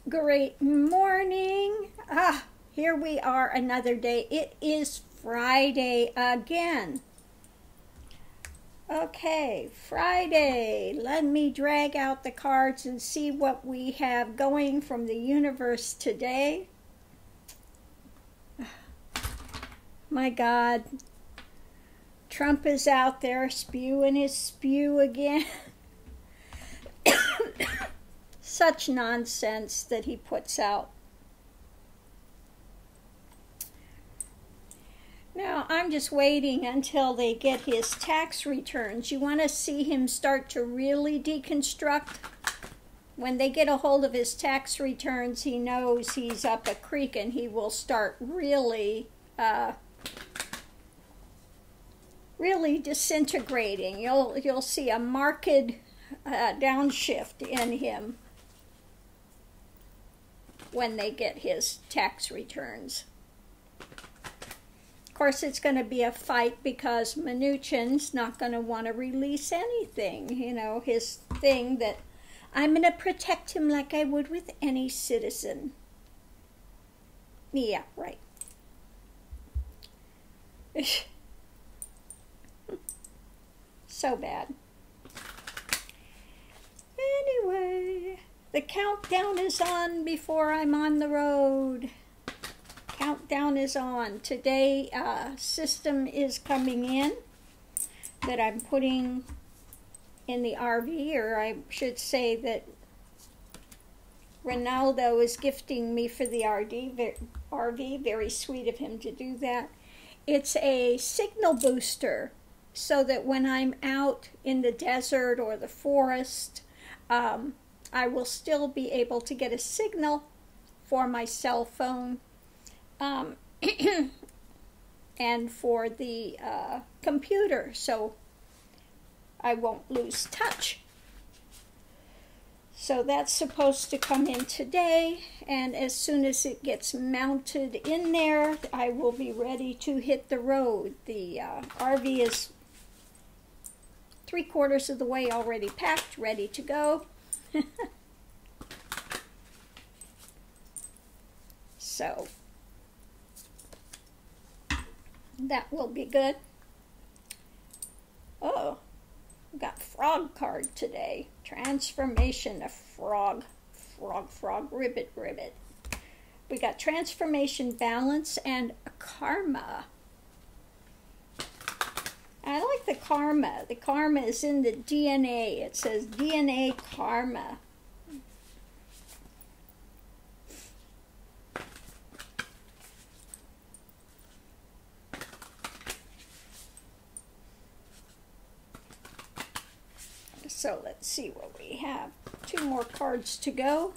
Great morning. Here we are another day. It is Friday again. Okay, Friday. Let me drag out the cards and see what we have going from the universe today. My God. Trump is out there spewing his spew again. Such nonsense that he puts out. Now, I'm just waiting until they get his tax returns. You want to see him start to really deconstruct? When they get a hold of his tax returns, he knows he's up a creek and he will start really disintegrating. You'll see a marked downshift in him when they get his tax returns. Of course, it's going to be a fight because Mnuchin's not going to want to release anything. You know, his thing that I'm going to protect him like I would with any citizen. Yeah, right. So bad. Anyway, the countdown is on before I'm on the road. Countdown is on. Today, system is coming in that I'm putting in the RV, or I should say that Ronaldo is gifting me for the RV. Very sweet of him to do that. It's a signal booster so that when I'm out in the desert or the forest, I will still be able to get a signal for my cell phone and for the computer, so I won't lose touch. So that's supposed to come in today, and as soon as it gets mounted in there, I will be ready to hit the road. The RV is 3/4 of the way already packed, ready to go. So that will be good. Oh, we got frog card today. Transformation of frog. Frog, ribbit. We got transformation, balance, and karma. I like the karma. The karma is in the DNA. It says DNA karma. So let's see what we have. 2 more cards to go.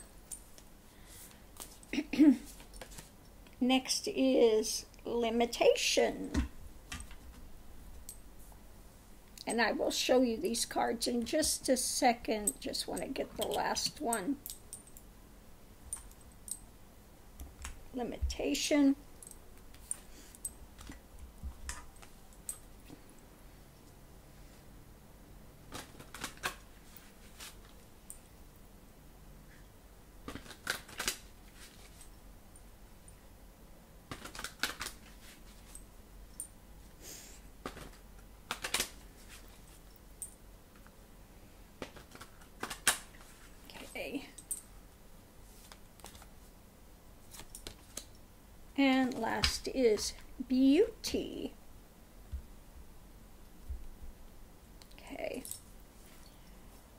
Next is limitation. And I will show you these cards in just a second. Just want to get the last one. Limitation. And last is beauty. Okay.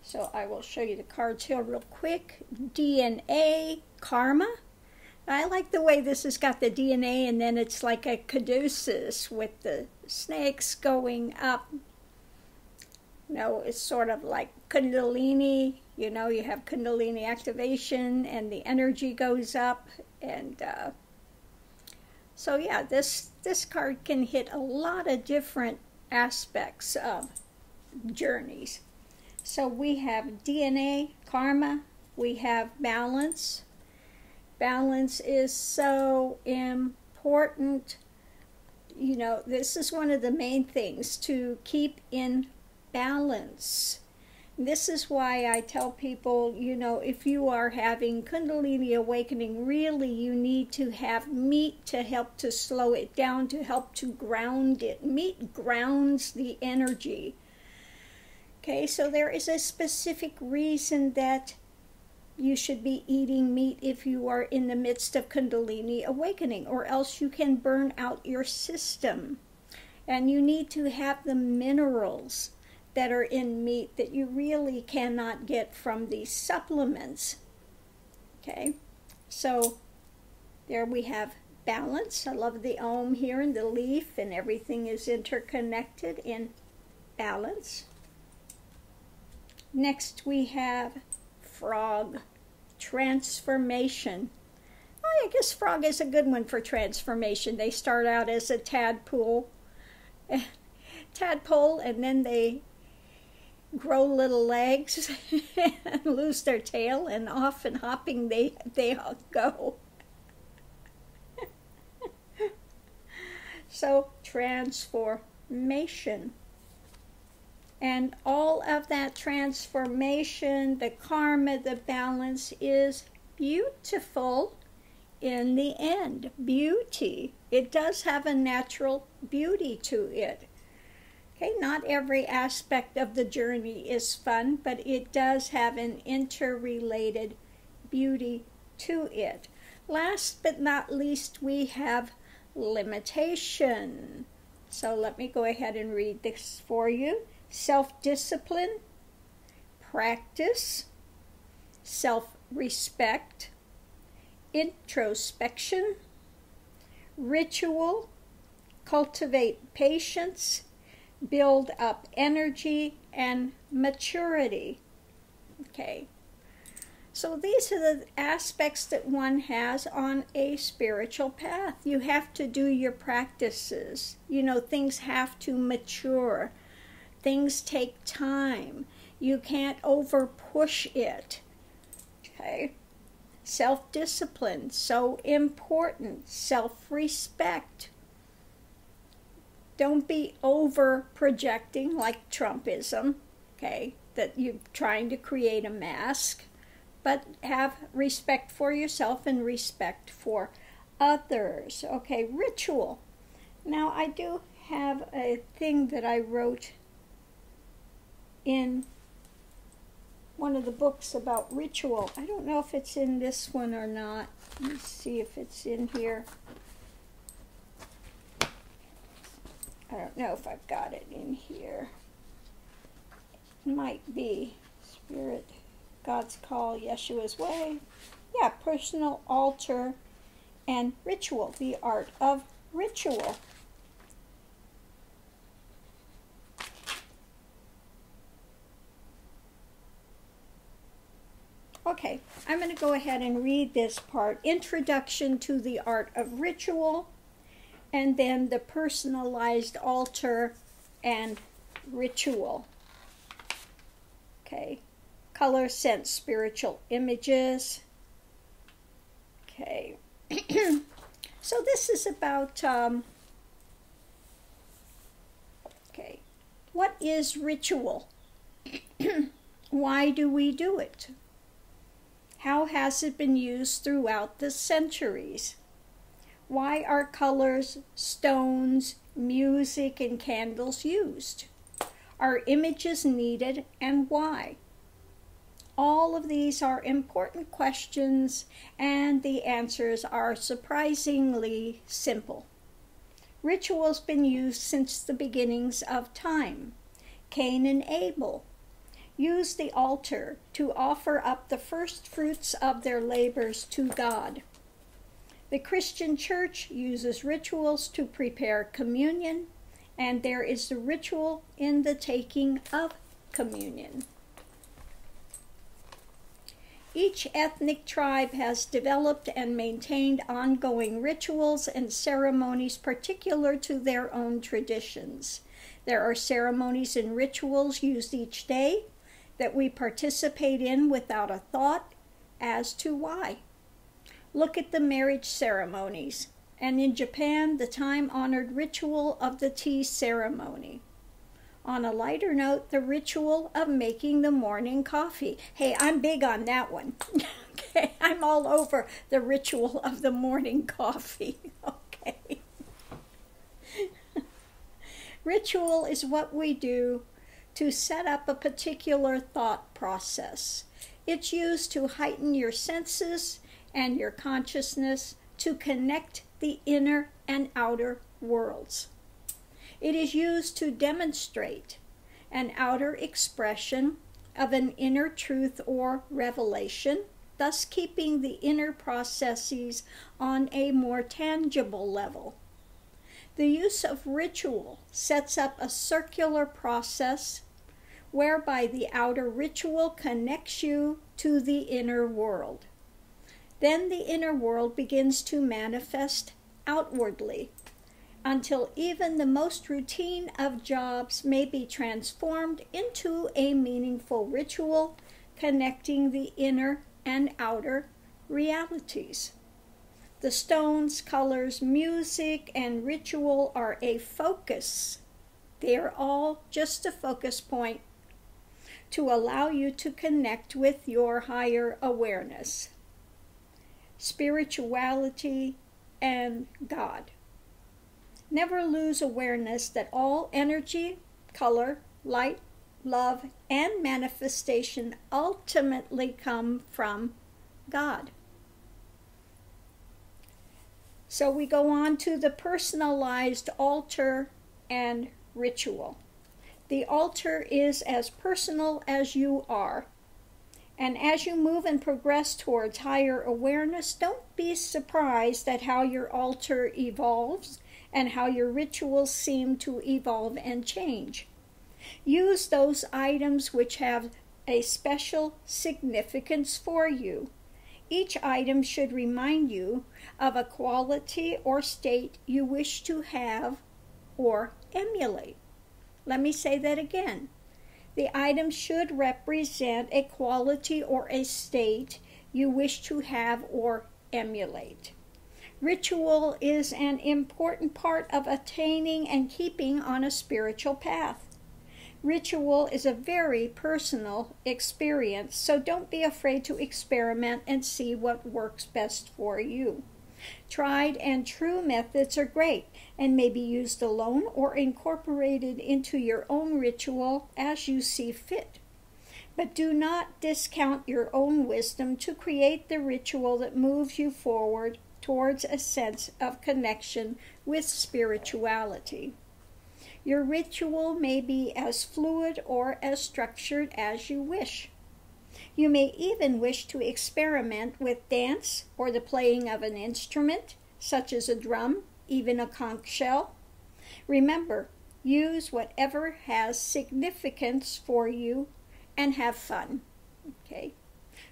So I will show you the cards here real quick. DNA, karma. I like the way this has got the DNA and then it's like a caduceus with the snakes going up. No, it's sort of like Kundalini. You know, you have Kundalini activation and the energy goes up. And so yeah, this card can hit a lot of different aspects of journeys. So we have DNA, karma, we have balance. Balance is so important. You know, this is one of the main things, to keep in balance. This is why I tell people, you know, if you are having Kundalini awakening, really you need to have meat to help to slow it down, to help to ground it. Meat grounds the energy. Okay, so there is a specific reason that you should be eating meat if you are in the midst of Kundalini awakening, or else you can burn out your system. And you need to have the minerals that are in meat that you really cannot get from these supplements. Okay, so there we have balance. I love the Om here and the leaf, and everything is interconnected in balance. Next we have frog, transformation. I guess frog is a good one for transformation. They start out as a tadpole, and then they grow little legs and lose their tail, and off and hopping they go. So transformation. And all of that transformation, the karma, the balance is beautiful in the end. Beauty. It does have a natural beauty to it. Okay, not every aspect of the journey is fun, but it does have an interrelated beauty to it. Last but not least, we have limitation. So let me go ahead and read this for you. Self-discipline, practice, self-respect, introspection, ritual, cultivate patience, build up energy, and maturity. Okay, so these are the aspects that one has on a spiritual path. You have to do your practices. You know, things have to mature. Things take time. You can't over push it. Okay, self-discipline, so important. Self-respect. Don't be over projecting like Trumpism, okay, that you're trying to create a mask, but have respect for yourself and respect for others. Okay, ritual. Now I do have a thing that I wrote in one of the books about ritual. I don't know if it's in this one or not. Let me see if it's in here. I don't know if I've got it in here. It might be Spirit, God's Call, Yeshua's Way. Yeah, personal altar and ritual, the art of ritual. Okay, I'm going to go ahead and read this part. Introduction to the art of ritual, and then the personalized altar and ritual. Okay, color, sense, spiritual images. Okay, so this is about, okay, what is ritual? Why do we do it? How has it been used throughout the centuries? Why are colors, stones, music, and candles used? Are images needed, and why? All of these are important questions, and the answers are surprisingly simple. Ritual has been used since the beginnings of time. Cain and Abel used the altar to offer up the first fruits of their labors to God. The Christian Church uses rituals to prepare communion, and there is the ritual in the taking of communion. Each ethnic tribe has developed and maintained ongoing rituals and ceremonies particular to their own traditions. There are ceremonies and rituals used each day that we participate in without a thought as to why. Look at the marriage ceremonies, and in Japan, the time-honored ritual of the tea ceremony. On a lighter note, the ritual of making the morning coffee. Hey, I'm big on that one. Okay, I'm all over the ritual of the morning coffee. Okay. Ritual is what we do to set up a particular thought process. It's used to heighten your senses and your consciousness to connect the inner and outer worlds. It is used to demonstrate an outer expression of an inner truth or revelation, thus keeping the inner processes on a more tangible level. The use of ritual sets up a circular process whereby the outer ritual connects you to the inner world. Then the inner world begins to manifest outwardly until even the most routine of jobs may be transformed into a meaningful ritual connecting the inner and outer realities. The stones, colors, music, and ritual are a focus. They are all just a focus point to allow you to connect with your higher awareness, spirituality, and God. Never lose awareness that all energy, color, light, love, and manifestation ultimately come from God. So we go on to the personalized altar and ritual. The altar is as personal as you are. And as you move and progress towards higher awareness, don't be surprised at how your altar evolves and how your rituals seem to evolve and change. Use those items which have a special significance for you. Each item should remind you of a quality or state you wish to have or emulate. Let me say that again. The item should represent a quality or a state you wish to have or emulate. Ritual is an important part of attaining and keeping on a spiritual path. Ritual is a very personal experience, so don't be afraid to experiment and see what works best for you. Tried and true methods are great and may be used alone or incorporated into your own ritual as you see fit. But do not discount your own wisdom to create the ritual that moves you forward towards a sense of connection with spirituality. Your ritual may be as fluid or as structured as you wish. You may even wish to experiment with dance or the playing of an instrument, such as a drum, even a conch shell. Remember, use whatever has significance for you and have fun. Okay.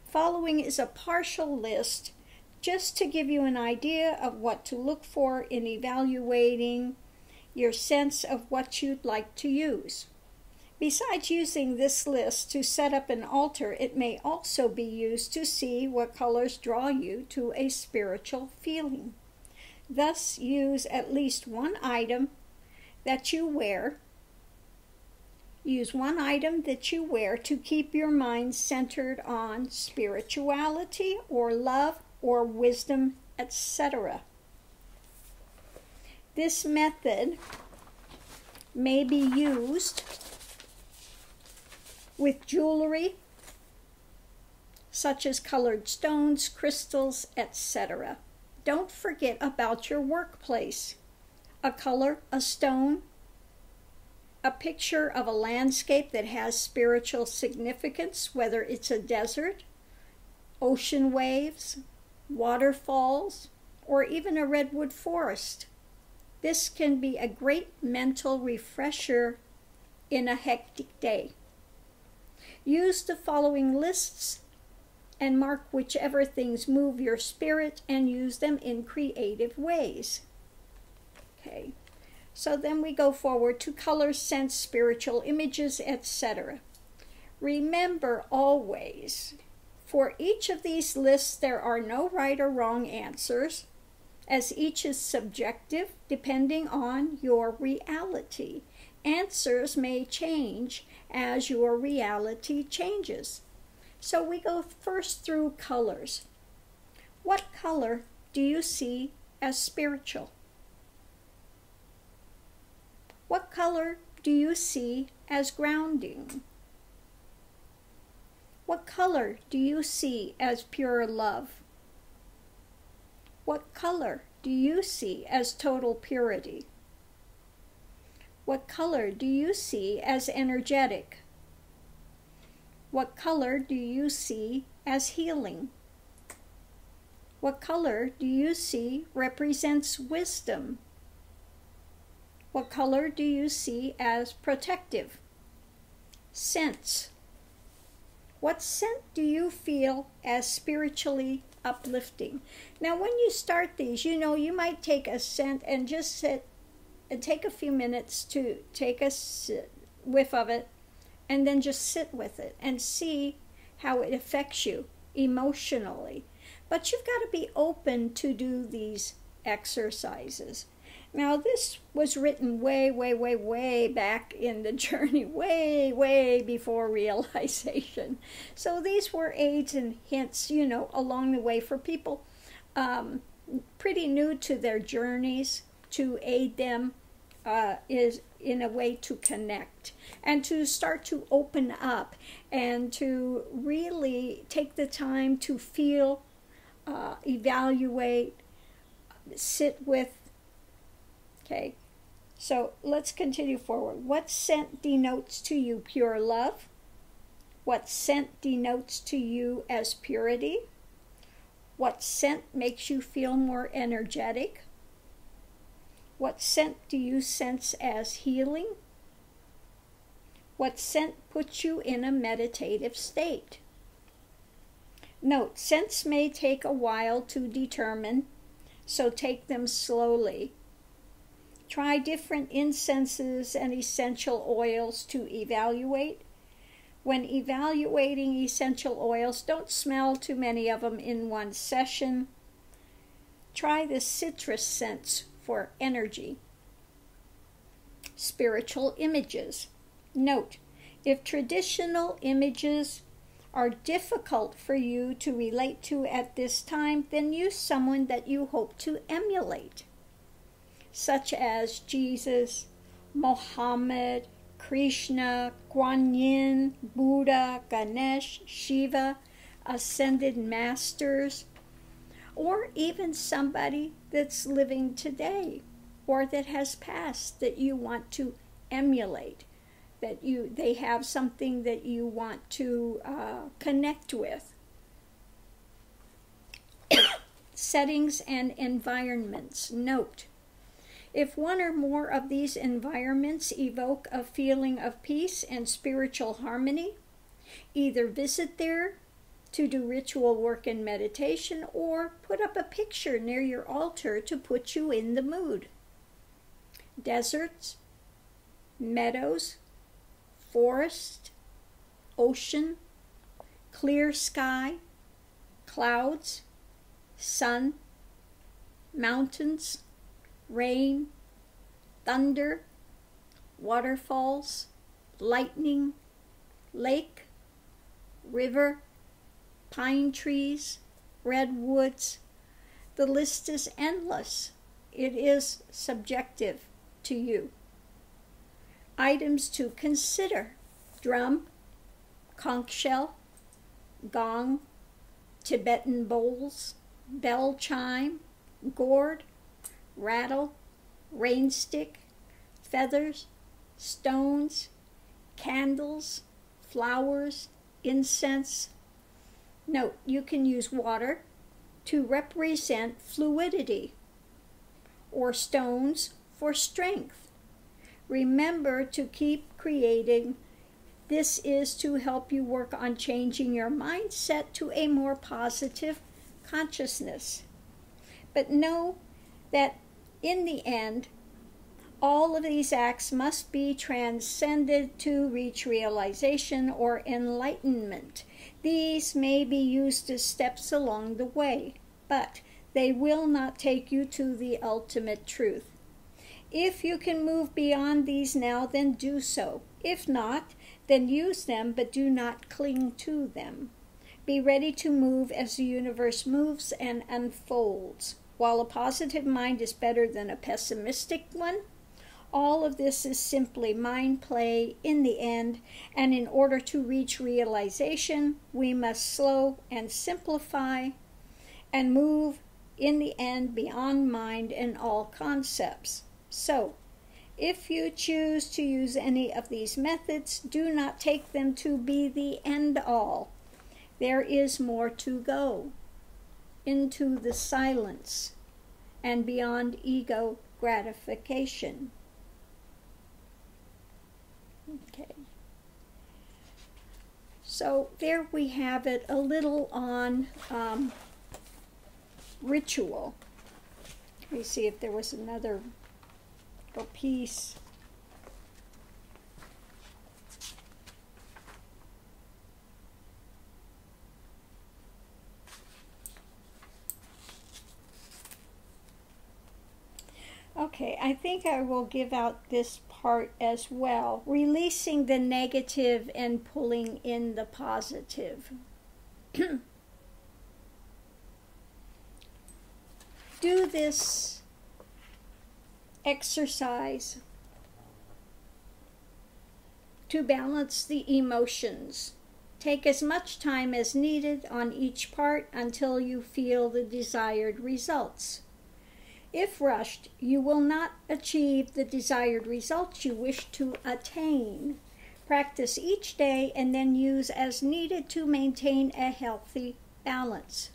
Following is a partial list just to give you an idea of what to look for in evaluating your sense of what you'd like to use. Besides using this list to set up an altar, it may also be used to see what colors draw you to a spiritual feeling. Thus, use at least one item that you wear. Use one item that you wear to keep your mind centered on spirituality or love or wisdom, etc. This method may be used with jewelry, such as colored stones, crystals, etc. Don't forget about your workplace. A color, a stone, a picture of a landscape that has spiritual significance, whether it's a desert, ocean waves, waterfalls, or even a redwood forest. This can be a great mental refresher in a hectic day. Use the following lists and mark whichever things move your spirit and use them in creative ways. Okay, so then we go forward to color, scents, spiritual images, etc. Remember always, for each of these lists there are no right or wrong answers, as each is subjective depending on your reality. Answers may change as your reality changes. So we go first through colors. What color do you see as spiritual? What color do you see as grounding? What color do you see as pure love? What color do you see as total purity? What color do you see as energetic? What color do you see as healing? What color do you see represents wisdom? What color do you see as protective? Scents. What scent do you feel as spiritually uplifting? Now, when you start these, you might take a scent and just sit and take a few minutes to take a whiff of it and then just sit with it and see how it affects you emotionally. But you've got to be open to do these exercises. Now, this was written way, way, way, way back in the journey, way, way before realization. So these were aids and hints, along the way for people pretty new to their journeys, to aid them is in a way to connect and to start to open up and to really take the time to feel, evaluate, sit with. Okay, so let's continue forward. What scent denotes to you pure love? What scent denotes to you as purity? What scent makes you feel more energetic? What scent do you sense as healing? What scent puts you in a meditative state? Note, scents may take a while to determine, so take them slowly. Try different incenses and essential oils to evaluate. When evaluating essential oils, don't smell too many of them in one session. Try the citrus scents for energy. Spiritual images. Note, if traditional images are difficult for you to relate to at this time, then use someone that you hope to emulate, such as Jesus, Mohammed, Krishna, Kuan Yin, Buddha, Ganesh, Shiva, ascended masters, or even somebody that's living today or that has passed that you want to emulate, that they have something that you want to connect with. Settings and environments. Note, if one or more of these environments evoke a feeling of peace and spiritual harmony, either visit there to do ritual work and meditation, or put up a picture near your altar to put you in the mood. Deserts, meadows, forest, ocean, clear sky, clouds, sun, mountains, rain, thunder, waterfalls, lightning, lake, river, pine trees, redwoods. The list is endless. It is subjective to you. Items to consider: drum, conch shell, gong, Tibetan bowls, bell chime, gourd, rattle, rain stick, feathers, stones, candles, flowers, incense. Note, you can use water to represent fluidity or stones for strength. Remember to keep creating. This is to help you work on changing your mindset to a more positive consciousness. But know that in the end, all of these acts must be transcended to reach realization or enlightenment. These may be used as steps along the way, but they will not take you to the ultimate truth. If you can move beyond these now, then do so. If not, then use them, but do not cling to them. Be ready to move as the universe moves and unfolds. While a positive mind is better than a pessimistic one, all of this is simply mind play in the end, and in order to reach realization, we must slow and simplify and move in the end beyond mind and all concepts. So, if you choose to use any of these methods, do not take them to be the end all. There is more to go into the silence and beyond ego gratification. Okay. So there we have it, a little on ritual. Let me see if there was another piece. Okay, I think I will give out this part as well. Releasing the negative and pulling in the positive. Do this exercise to balance the emotions. Take as much time as needed on each part until you feel the desired results. If rushed, you will not achieve the desired results you wish to attain. Practice each day and then use as needed to maintain a healthy balance.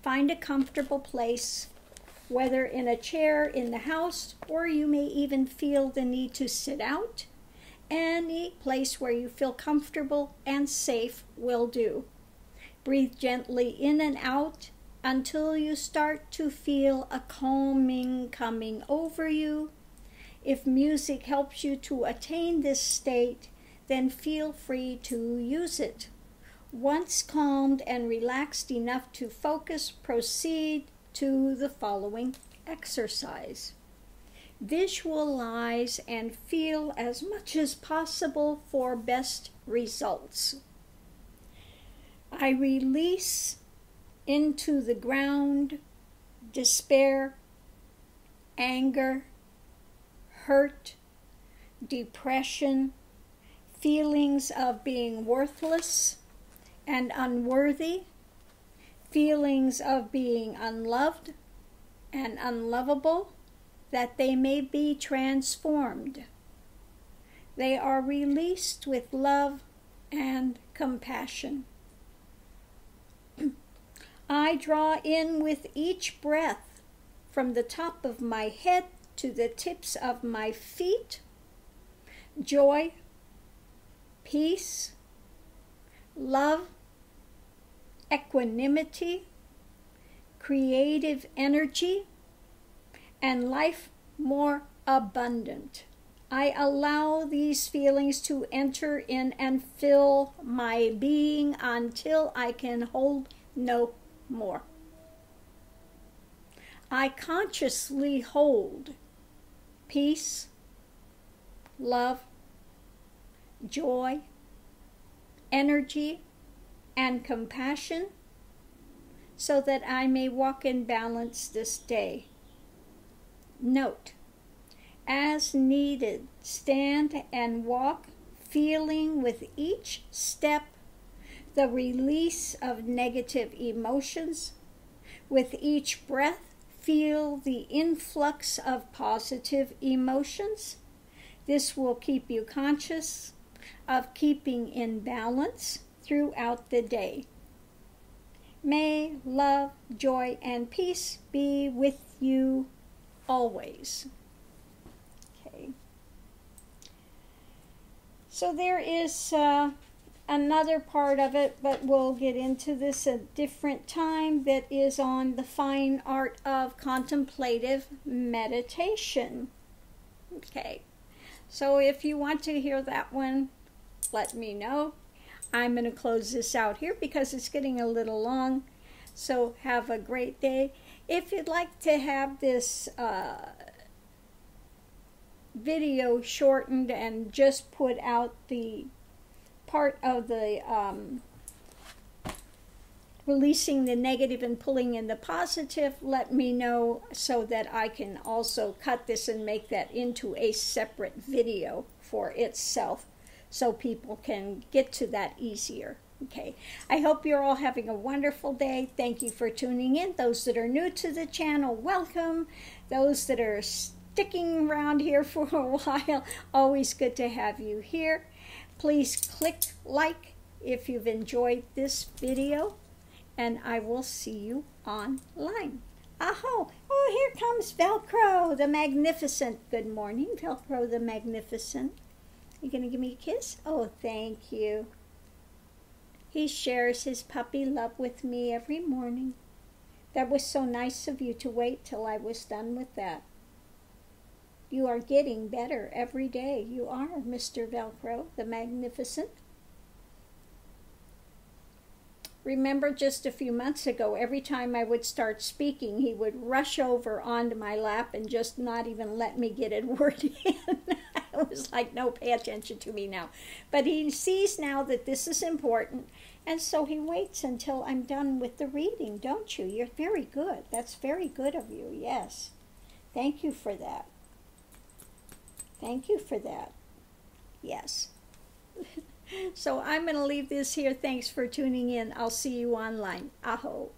Find a comfortable place, whether in a chair in the house, or you may even feel the need to sit out. Any place where you feel comfortable and safe will do. Breathe gently in and out until you start to feel a calming coming over you. If music helps you to attain this state, then feel free to use it. Once calmed and relaxed enough to focus, proceed to the following exercise. Visualize and feel as much as possible for best results. I release into the ground despair, anger, hurt, depression, feelings of being worthless and unworthy, feelings of being unloved and unlovable, that they may be transformed. They are released with love and compassion. I draw in with each breath from the top of my head to the tips of my feet joy, peace, love, equanimity, creative energy, and life more abundant. I allow these feelings to enter in and fill my being until I can hold no more. I consciously hold peace, love, joy, energy, and compassion so that I may walk in balance this day. Note, as needed, stand and walk, feeling with each step the release of negative emotions. With each breath, feel the influx of positive emotions. This will keep you conscious of keeping in balance throughout the day. May love, joy, and peace be with you always. Okay. So there is another part of it, but we'll get into this a different time, that is on the fine art of contemplative meditation. Okay. So if you want to hear that one, let me know. I'm going to close this out here because it's getting a little long. So have a great day. If you'd like to have this video shortened and just put out the part of the releasing the negative and pulling in the positive, let me know so that I can also cut this and make that into a separate video for itself so people can get to that easier. Okay, I hope you're all having a wonderful day. Thank you for tuning in. Those that are new to the channel, welcome. Those that are sticking around here for a while, always good to have you here. Please click like if you've enjoyed this video, and I will see you online. Aho! Oh, here comes Velcro the Magnificent. Good morning, Velcro the Magnificent. You gonna give me a kiss? Oh, thank you. He shares his puppy love with me every morning. That was so nice of you to wait till I was done with that. You are getting better every day. You are, Mr. Velcro the Magnificent. Remember just a few months ago, every time I would start speaking, he would rush over onto my lap and just not even let me get a word in. I was like, no, pay attention to me now. But he sees now that this is important, and so he waits until I'm done with the reading, don't you? You're very good. That's very good of you, yes. Thank you for that. Thank you for that. Yes. So I'm going to leave this here. Thanks for tuning in. I'll see you online. Aho.